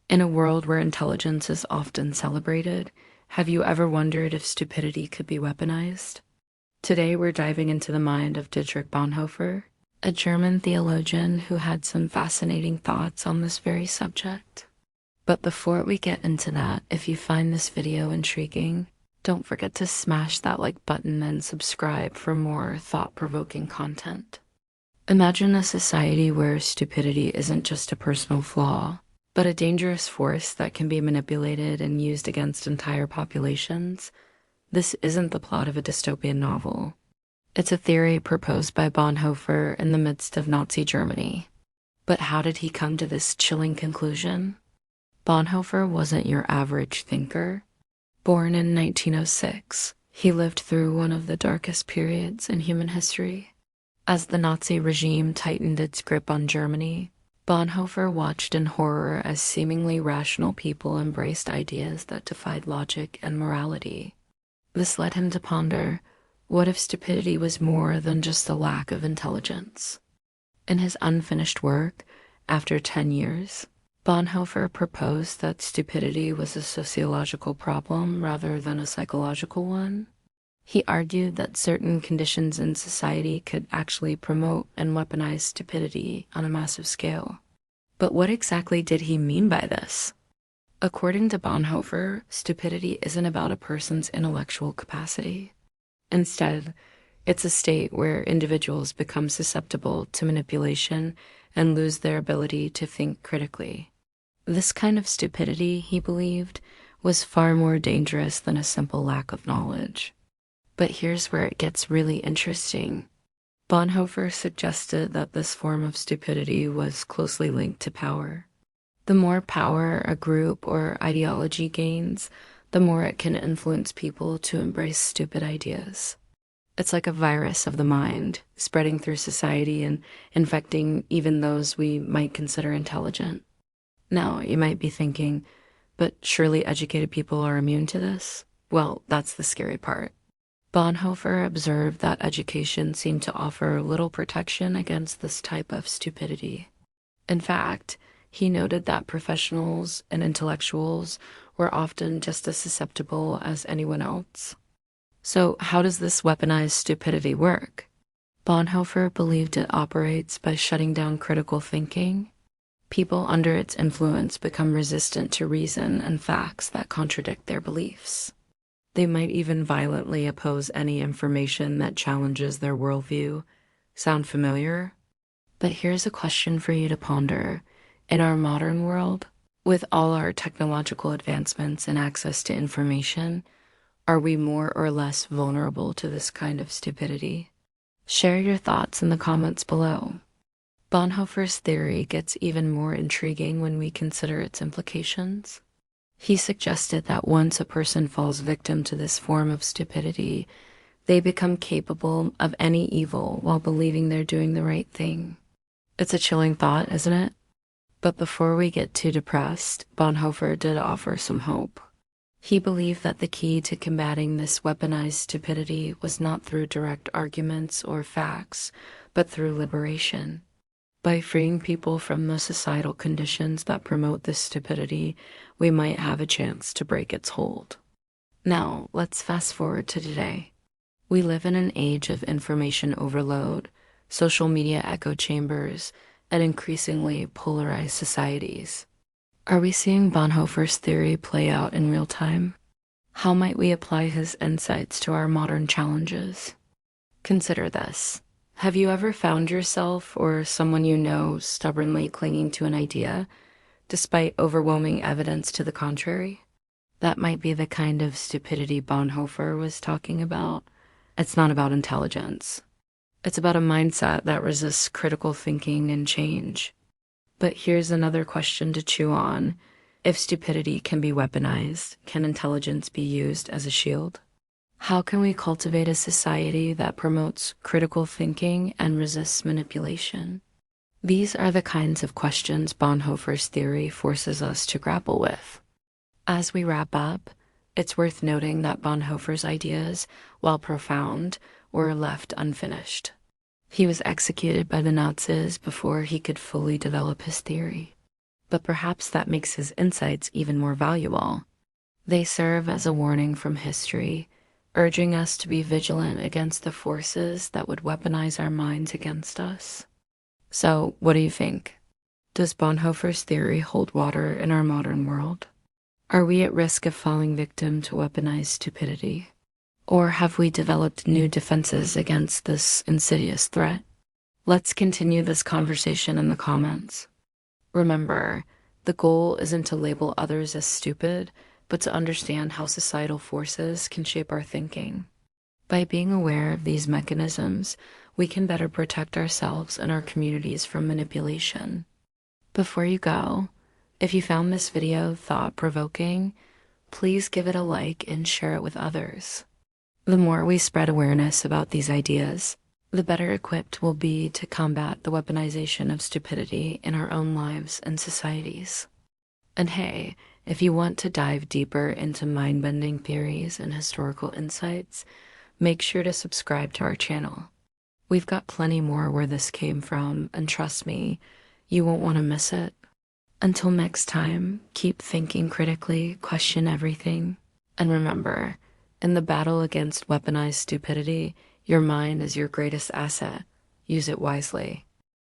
In a world where intelligence is often celebrated, have you ever wondered if stupidity could be weaponized? Today we're diving into the mind of Dietrich Bonhoeffer, a German theologian who had some fascinating thoughts on this very subject. But before we get into that, if you find this video intriguing, don't forget to smash that like button and subscribe for more thought-provoking content. Imagine a society where stupidity isn't just a personal flaw, but a dangerous force that can be manipulated and used against entire populations. This isn't the plot of a dystopian novel. It's a theory proposed by Bonhoeffer in the midst of Nazi Germany. But how did he come to this chilling conclusion? Bonhoeffer wasn't your average thinker. Born in 1906, he lived through one of the darkest periods in human history. As the Nazi regime tightened its grip on Germany, Bonhoeffer watched in horror as seemingly rational people embraced ideas that defied logic and morality. This led him to ponder, what if stupidity was more than just a lack of intelligence? In his unfinished work, after 10 years, Bonhoeffer proposed that stupidity was a sociological problem rather than a psychological one. He argued that certain conditions in society could actually promote and weaponize stupidity on a massive scale. But what exactly did he mean by this? According to Bonhoeffer, stupidity isn't about a person's intellectual capacity. Instead, it's a state where individuals become susceptible to manipulation and lose their ability to think critically. This kind of stupidity, he believed, was far more dangerous than a simple lack of knowledge. But here's where it gets really interesting. Bonhoeffer suggested that this form of stupidity was closely linked to power. The more power a group or ideology gains, the more it can influence people to embrace stupid ideas. It's like a virus of the mind, spreading through society and infecting even those we might consider intelligent. Now, you might be thinking, but surely educated people are immune to this? Well, that's the scary part. Bonhoeffer observed that education seemed to offer little protection against this type of stupidity. In fact, he noted that professionals and intellectuals were often just as susceptible as anyone else. So how does this weaponized stupidity work? Bonhoeffer believed it operates by shutting down critical thinking. People under its influence become resistant to reason and facts that contradict their beliefs. They might even violently oppose any information that challenges their worldview. Sound familiar? But here's a question for you to ponder. In our modern world, with all our technological advancements and access to information, are we more or less vulnerable to this kind of stupidity? Share your thoughts in the comments below. Bonhoeffer's theory gets even more intriguing when we consider its implications. He suggested that once a person falls victim to this form of stupidity, they become capable of any evil while believing they're doing the right thing. It's a chilling thought, isn't it? But before we get too depressed, Bonhoeffer did offer some hope. He believed that the key to combating this weaponized stupidity was not through direct arguments or facts, but through liberation. By freeing people from the societal conditions that promote this stupidity, we might have a chance to break its hold. Now, let's fast forward to today. We live in an age of information overload, social media echo chambers, and increasingly polarized societies. Are we seeing Bonhoeffer's theory play out in real time? How might we apply his insights to our modern challenges? Consider this. Have you ever found yourself or someone you know stubbornly clinging to an idea, despite overwhelming evidence to the contrary? That might be the kind of stupidity Bonhoeffer was talking about. It's not about intelligence. It's about a mindset that resists critical thinking and change. But here's another question to chew on. If stupidity can be weaponized, can intelligence be used as a shield? How can we cultivate a society that promotes critical thinking and resists manipulation? These are the kinds of questions Bonhoeffer's theory forces us to grapple with. As we wrap up, it's worth noting that Bonhoeffer's ideas, while profound, were left unfinished. He was executed by the Nazis before he could fully develop his theory. but perhaps that makes his insights even more valuable. They serve as a warning from history, urging us to be vigilant against the forces that would weaponize our minds against us. So, what do you think? Does Bonhoeffer's theory hold water in our modern world? Are we at risk of falling victim to weaponized stupidity? Or have we developed new defenses against this insidious threat? Let's continue this conversation in the comments. Remember, the goal isn't to label others as stupid, but to understand how societal forces can shape our thinking. By being aware of these mechanisms, we can better protect ourselves and our communities from manipulation. Before you go, if you found this video thought-provoking, please give it a like and share it with others. The more we spread awareness about these ideas, the better equipped we'll be to combat the weaponization of stupidity in our own lives and societies. And hey, if you want to dive deeper into mind-bending theories and historical insights, make sure to subscribe to our channel. We've got plenty more where this came from, and trust me, you won't want to miss it. Until next time, keep thinking critically, question everything, and remember, in the battle against weaponized stupidity, your mind is your greatest asset. Use it wisely.